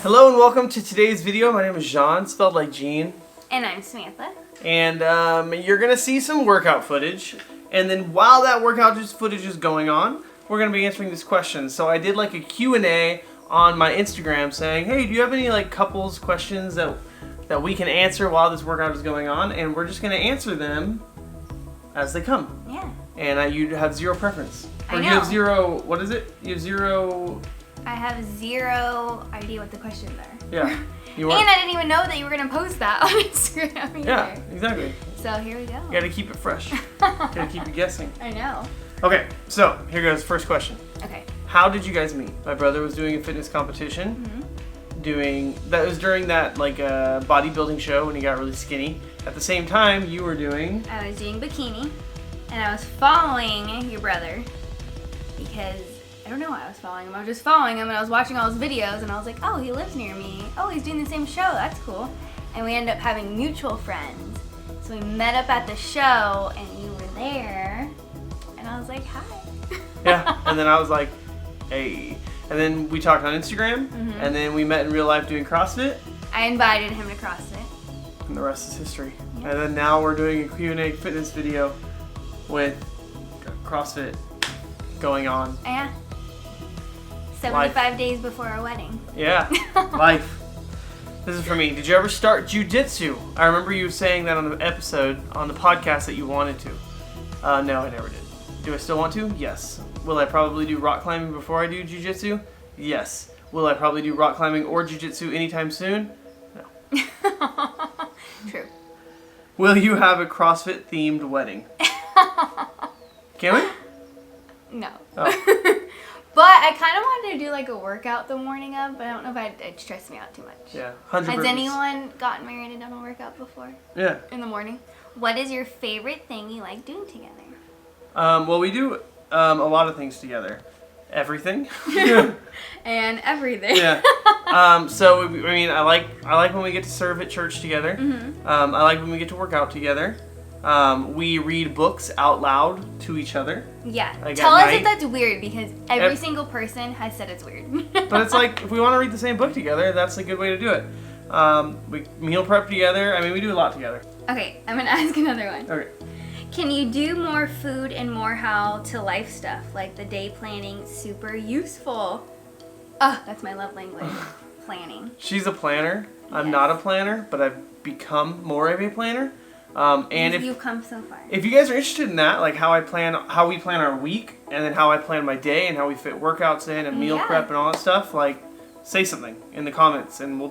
Hello and welcome to today's video. My name is Jean, spelled like Jean. And I'm Samantha. And you're going to see some workout footage. And then while that workout footage is going on, we're going to be answering this question. So I did like a Q&A on my Instagram saying, hey, do you have any like couples questions that we can answer while this workout is going on? And we're just going to answer them as they come. Yeah. And you have zero preference. Or I know. You have zero, what is it? You have zero... I have zero idea what the questions are. Yeah. And I didn't even know that you were going to post that on Instagram either. Yeah, exactly. So here we go. You gotta keep it fresh. Gotta keep it guessing. I know. Okay, so here goes first question. Okay. How did you guys meet? My brother was doing a fitness competition. That was during that like bodybuilding show when he got really skinny. At the same time, you were doing... I was doing bikini, and I was following your brother because I don't know why I was following him. I was just following him, and I was watching all his videos, and I was like, oh, he lives near me. Oh, he's doing the same show. That's cool. And we ended up having mutual friends. So we met up at the show, and you were there, and I was like, hi. Yeah, and then I was like, hey. And then we talked on Instagram, and then we met in real life doing CrossFit. I invited him to CrossFit. And the rest is history. Yeah. And then now we're doing a Q&A fitness video with CrossFit going on. Yeah. 75 days before our wedding. Yeah, life. This is for me. Did you ever start JITSU? I remember you saying that on the episode, on the podcast, that you wanted to. No, I never did. Do I still want to? Yes. Will I probably do rock climbing before I do jiu-jitsu? Yes. Will I probably do rock climbing or jiu-jitsu anytime soon? No. True. Will you have a CrossFit themed wedding? Can we? No. Oh. But I kind of wanted to do like a workout the morning of, but I don't know if it'd stress me out too much. Yeah, 100%. Has anyone gotten married and done a workout before? Yeah. In the morning? What is your favorite thing you like doing together? Well, we do a lot of things together. Everything. And everything. Yeah. So I mean, I like when we get to serve at church together. I like when we get to work out together. We read books out loud to each other. Yeah. Like Tell us night. if that's weird, because every single person has said it's weird. But it's like, if we want to read the same book together, that's a good way to do it. We meal prep together. I mean, we do a lot together. Okay, I'm going to ask another one. Okay. Can you do more food and more how to life stuff, like the day planning? Super useful. Oh, that's my love language. Planning. She's a planner. I'm not a planner, but I've become more of a planner. And if you've come so far. If you guys are interested in that, like how we plan our week, and then how I plan my day, and how we fit workouts in, and meal prep, and all that stuff, like, say something in the comments, and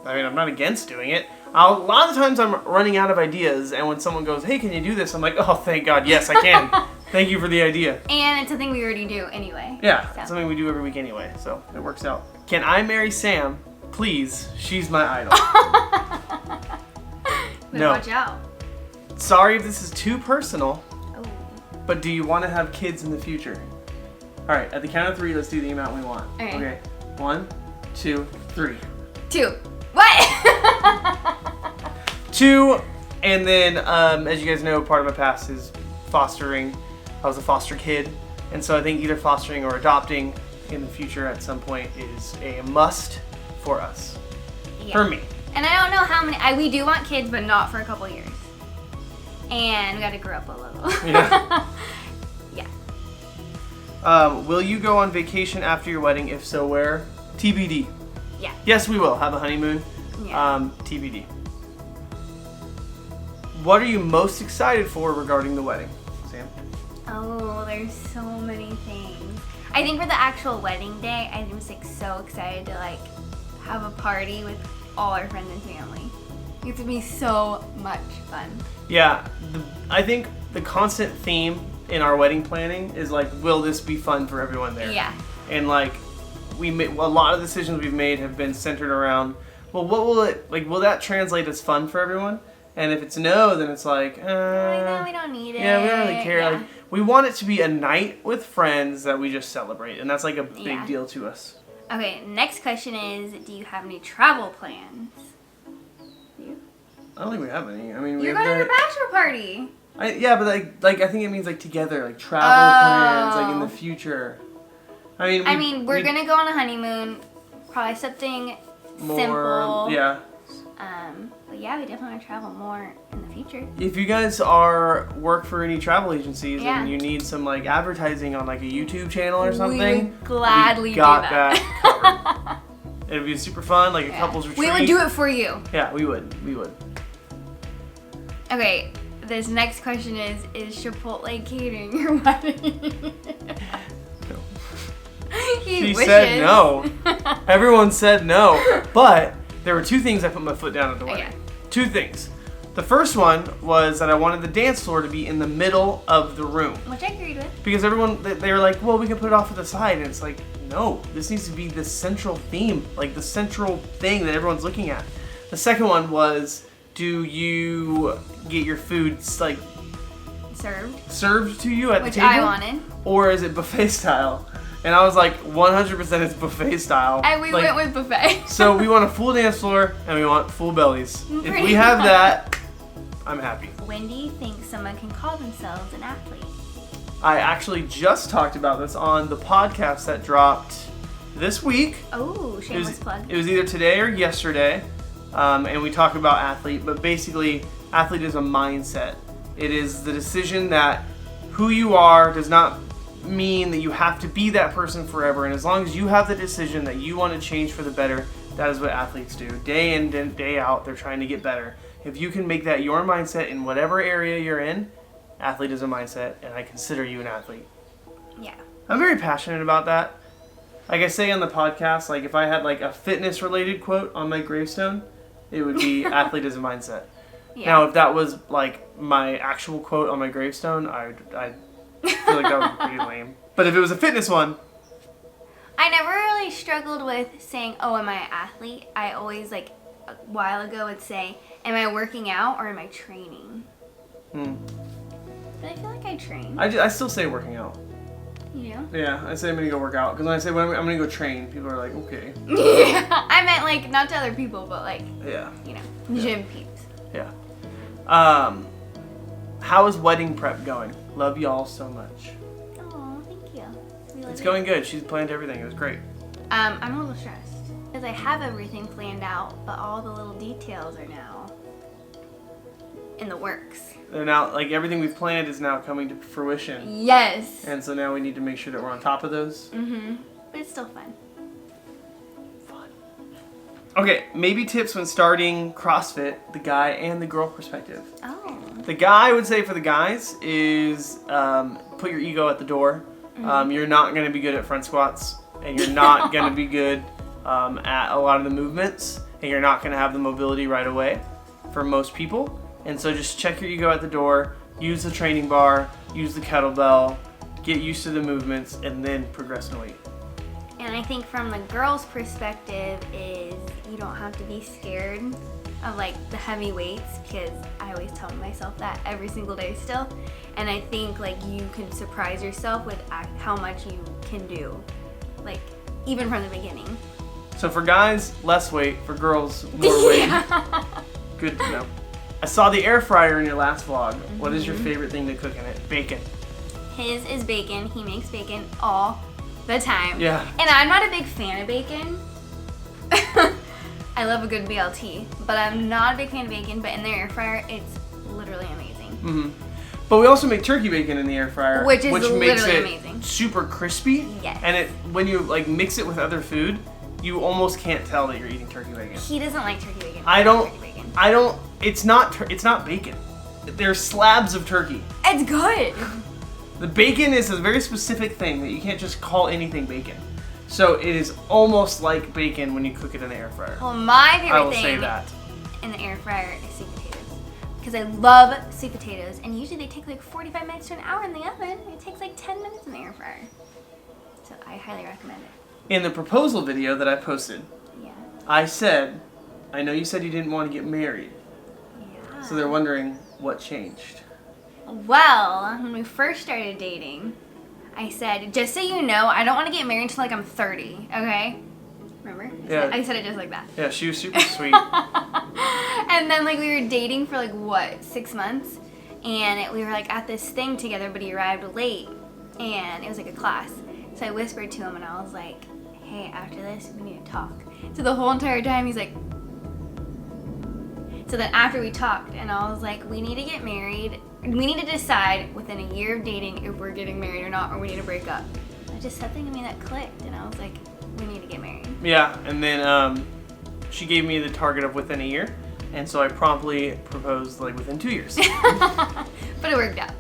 I'm not against doing it. A lot of the times I'm running out of ideas, and when someone goes, hey, can you do this? I'm like, oh, thank God, yes, I can. Thank you for the idea. And it's something we already do anyway. Yeah, it's something we do every week anyway, so it works out. Can I marry Sam? Please, she's my idol. No. Watch out. Sorry if this is too personal, Oh. but do you want to have kids in the future? All right, at the count of 3, let's do the amount we want. Okay. 1, 2, 3. 2. What? 2, and then as you guys know, part of my past is fostering. I was a foster kid, and so I think either fostering or adopting in the future at some point is a must for us. Yeah. For me. And I don't know how many. We do want kids, but not for a couple years. And we got to grow up a little. Yeah. Yeah. Will you go on vacation after your wedding? If so, where? TBD. Yeah. Yes, we will. Have a honeymoon. Yeah. TBD. What are you most excited for regarding the wedding, Sam? Oh, there's so many things. I think for the actual wedding day, I'm just like so excited to like have a party with all our friends and family. It's gonna be so much fun. Yeah, I think the constant theme in our wedding planning is like, will this be fun for everyone there? Yeah. And like, a lot of decisions we've made have been centered around, well, what will it, like, will that translate as fun for everyone? And if it's no, then it's like, no, we don't need it. Yeah, we don't really care. Yeah. Like, we want it to be a night with friends that we just celebrate, and that's like a big deal to us. Okay, next question is, do you have any travel plans? I don't think we have any. I mean, You're going to your bachelor party. Yeah, but like I think it means like together, like travel plans, like in the future. I mean, we're gonna go on a honeymoon, probably something more simple. Yeah. But yeah, we definitely want to travel more in the future. If you guys work for any travel agencies and you need some like advertising on like a YouTube channel or something, we would gladly we got do that. covered. It'd be super fun, like a couple's retreat. We would do it for you. Yeah, we would. Okay, this next question is Chipotle catering your wedding? No. She said no. Everyone said no. But there were two things I put my foot down at the wedding. Okay. Two things. The first one was that I wanted the dance floor to be in the middle of the room. Which I agreed with. Because everyone, they were like, well, we can put it off to the side. And it's like, no, this needs to be the central theme, like the central thing that everyone's looking at. The second one was, do you get your food like served to you at the table? Which I wanted. Or is it buffet style? And I was like, 100% it's buffet style. And we went with buffet. So we want a full dance floor and we want full bellies. If we have that, I'm happy. When do you think someone can call themselves an athlete? I actually just talked about this on the podcast that dropped this week. Oh, shameless plug. It was either today or yesterday. And we talked about athlete, but basically athlete is a mindset. It is the decision that who you are does not mean that you have to be that person forever, and as long as you have the decision that you want to change for the better, that is what athletes do. Day in and day out, they're trying to get better. If you can make that your mindset in whatever area you're in, athlete is a mindset, and I consider you an athlete. Yeah. I'm very passionate about that. Like I say on the podcast, like if I had like a fitness related quote on my gravestone, it would be athlete is a mindset. Yeah. Now if that was like my actual quote on my gravestone, I'd feel like that would be pretty lame. But if it was a fitness one. I never really struggled with saying, oh, am I an athlete? I always, like, a while ago would say, am I working out or am I training? But I feel like I train. I still say working out. You do? Yeah, I say I'm going to go work out. Because when I say I'm going to go train, people are like, okay. Yeah, I meant, like, not to other people, but, like, you know, gym peeps. Yeah. How is wedding prep going? Love y'all so much. Oh, thank you. It's going good. She's planned everything. It was great. I'm a little stressed because I have everything planned out, but all the little details are now in the works. They're now, like, everything we've planned is now coming to fruition. Yes. And so now we need to make sure that we're on top of those. But it's still fun. Okay, maybe tips when starting CrossFit, the guy and the girl perspective. Oh. The guy, I would say for the guys, is put your ego at the door. You're not going to be good at front squats, and you're not going to be good at a lot of the movements, and you're not going to have the mobility right away for most people. And so just check your ego at the door, use the training bar, use the kettlebell, get used to the movements, and then progress in weight. And I think from the girl's perspective is you don't have to be scared of like the heavy weights, because I always tell myself that every single day still. And I think like you can surprise yourself with how much you can do, like even from the beginning. So for guys, less weight. For girls, more weight. Good to know. I saw the air fryer in your last vlog. What is your favorite thing to cook in it? Bacon. His is bacon. He makes bacon all the time. Yeah. And I'm not a big fan of bacon. I love a good BLT, but I'm not a big fan of bacon. But in the air fryer, it's literally amazing. But we also make turkey bacon in the air fryer, which makes literally it amazing. Super crispy. Yes. And when you like mix it with other food, you almost can't tell that you're eating turkey bacon. He doesn't like turkey bacon. I don't. Turkey bacon. I don't. It's not bacon. There's slabs of turkey. It's good. The bacon is a very specific thing that you can't just call anything bacon. So it is almost like bacon when you cook it in the air fryer. Well, my I favorite will say thing that. in the air fryer is sweet potatoes. Because I love sweet potatoes, and usually they take like 45 minutes to an hour in the oven. It takes like 10 minutes in the air fryer. So I highly recommend it. In the proposal video that I posted, I said, I know you said you didn't want to get married. Yeah. So they're wondering what changed. Well, when we first started dating, I said, just so you know, I don't want to get married until like I'm 30, okay? Remember? I said it just like that. Yeah, she was super sweet. And then like we were dating for like what, 6 months? And we were like at this thing together, but he arrived late, and it was like a class. So I whispered to him, and I was like, hey, after this, we need to talk. So the whole entire time, he's like... So then after we talked, and I was like, we need to get married. We need to decide within a year of dating if we're getting married or not, or we need to break up. I just said something to me that clicked, and I was like, we need to get married. Yeah, and then she gave me the target of within a year, and so I promptly proposed like within 2 years. But it worked out.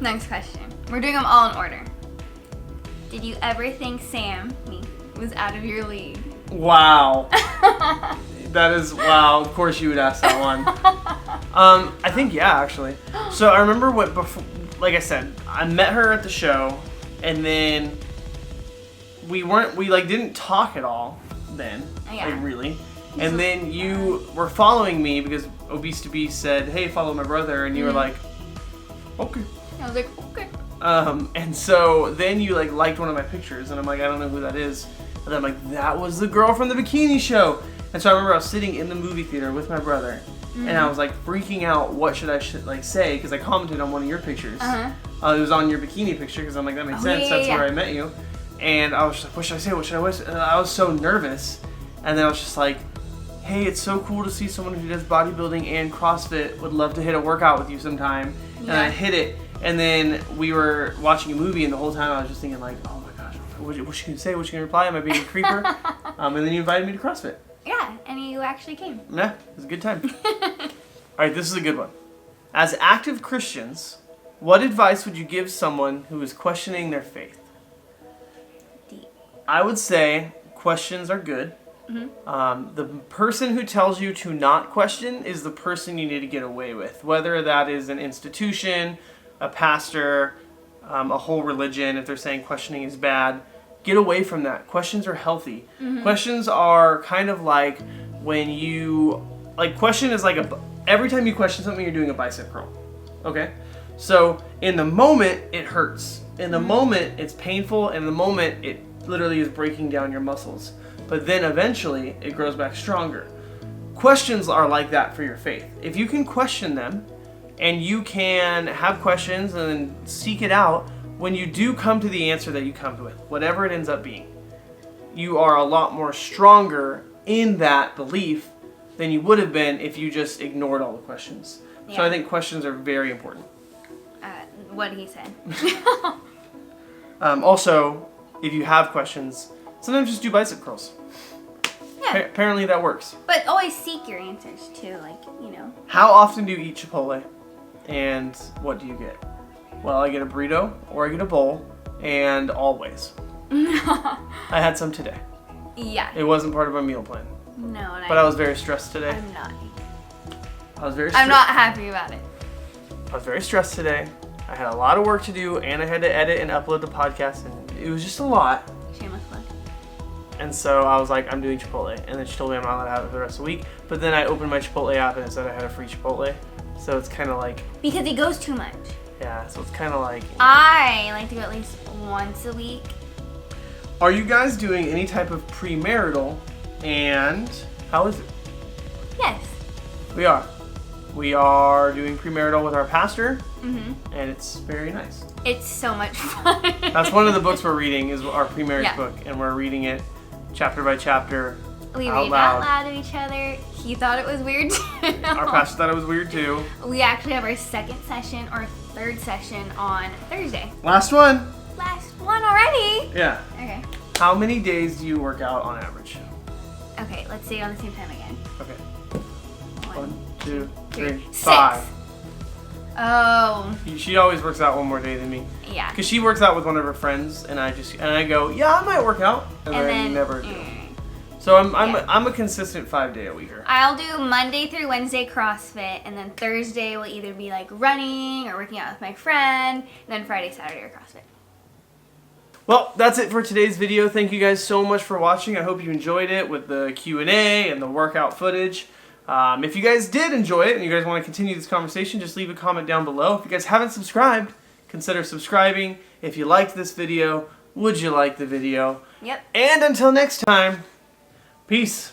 Next question. We're doing them all in order. Did you ever think Sam, me, was out of your league? Wow. That is, wow, of course you would ask that one. I think, yeah, actually. So I remember before, like I said, I met her at the show, and then we didn't talk at all then, Yeah. like really. And then you were following me because Obese to Beast said, hey, follow my brother, and you were like, okay. I was like, okay. And so then you like liked one of my pictures, and I'm like, I don't know who that is. And I'm like, that was the girl from the bikini show. And so I remember I was sitting in the movie theater with my brother, and I was like freaking out. What should I say? Because I commented on one of your pictures. It was on your bikini picture because I'm like, that makes sense. That's where I met you. And I was just like, what should I say? What should I say? And I was so nervous. And then I was just like, hey, it's so cool to see someone who does bodybuilding and CrossFit. Would love to hit a workout with you sometime. And I hit it. And then we were watching a movie, and the whole time I was just thinking like, oh my gosh, what's she gonna say? What's she gonna reply? Am I being a creeper? And then you invited me to CrossFit. Yeah, and you actually came. Yeah, it was a good time. Alright, this is a good one. As active Christians, what advice would you give someone who is questioning their faith? Deep. I would say questions are good. The person who tells you to not question is the person you need to get away with. Whether that is an institution, a pastor, a whole religion, if they're saying questioning is bad, get away from that. Questions are healthy. Questions are kind of like when you, question is like every time you question something, you're doing a bicep curl. Okay? So in the moment, it hurts. In the moment, it's painful. In the moment, it literally is breaking down your muscles. But then eventually, it grows back stronger. Questions are like that for your faith. If you can question them, and you can have questions and then seek it out, when you do come to the answer that you come to with, whatever it ends up being, you are a lot more stronger in that belief than you would have been if you just ignored all the questions. Yeah. So I think questions are very important. What he said. Also, if you have questions, sometimes just do bicep curls. Yeah. Apparently that works. But always seek your answers too, How often do you eat Chipotle? And what do you get? Well, I get a burrito or I get a bowl, and always. I had some today. Yeah. It wasn't part of my meal plan. No, but I was very stressed today. I'm not. I'm not happy about it. I was very stressed today. I had a lot of work to do, and I had to edit and upload the podcast, and it was just a lot. Shameless plug. And so I was like, I'm doing Chipotle. And then she told me I'm not allowed to have it for the rest of the week. But then I opened my Chipotle app and it said I had a free Chipotle. So it's kind of like... Because it goes too much. Yeah, so it's kind of like... I like to go at least once a week. Are you guys doing any type of premarital? And how is it? Yes. We are. We are doing premarital with our pastor. And it's very nice. It's so much fun. That's one of the books we're reading, is our pre-marriage book. And we're reading it chapter by chapter. We read it out loud to each other. He thought it was weird too. Our pastor thought it was weird too. We actually have our second session or third session on Thursday. Last one. Last one already? Yeah. Okay. How many days do you work out on average? Okay, let's say it on the same time again. Okay. 1, 2, 3, 6. 5. Oh. She always works out one more day than me. Yeah. Because she works out with one of her friends, and I go, yeah, I might work out, and then never do. So I'm a consistent 5-day-a-weeker. I'll do Monday through Wednesday CrossFit, and then Thursday will either be like running or working out with my friend, and then Friday, Saturday are CrossFit. Well, that's it for today's video. Thank you guys so much for watching. I hope you enjoyed it with the Q&A and the workout footage. If you guys did enjoy it and you guys want to continue this conversation, just leave a comment down below. If you guys haven't subscribed, consider subscribing. If you liked this video, would you like the video? Yep. And until next time, peace.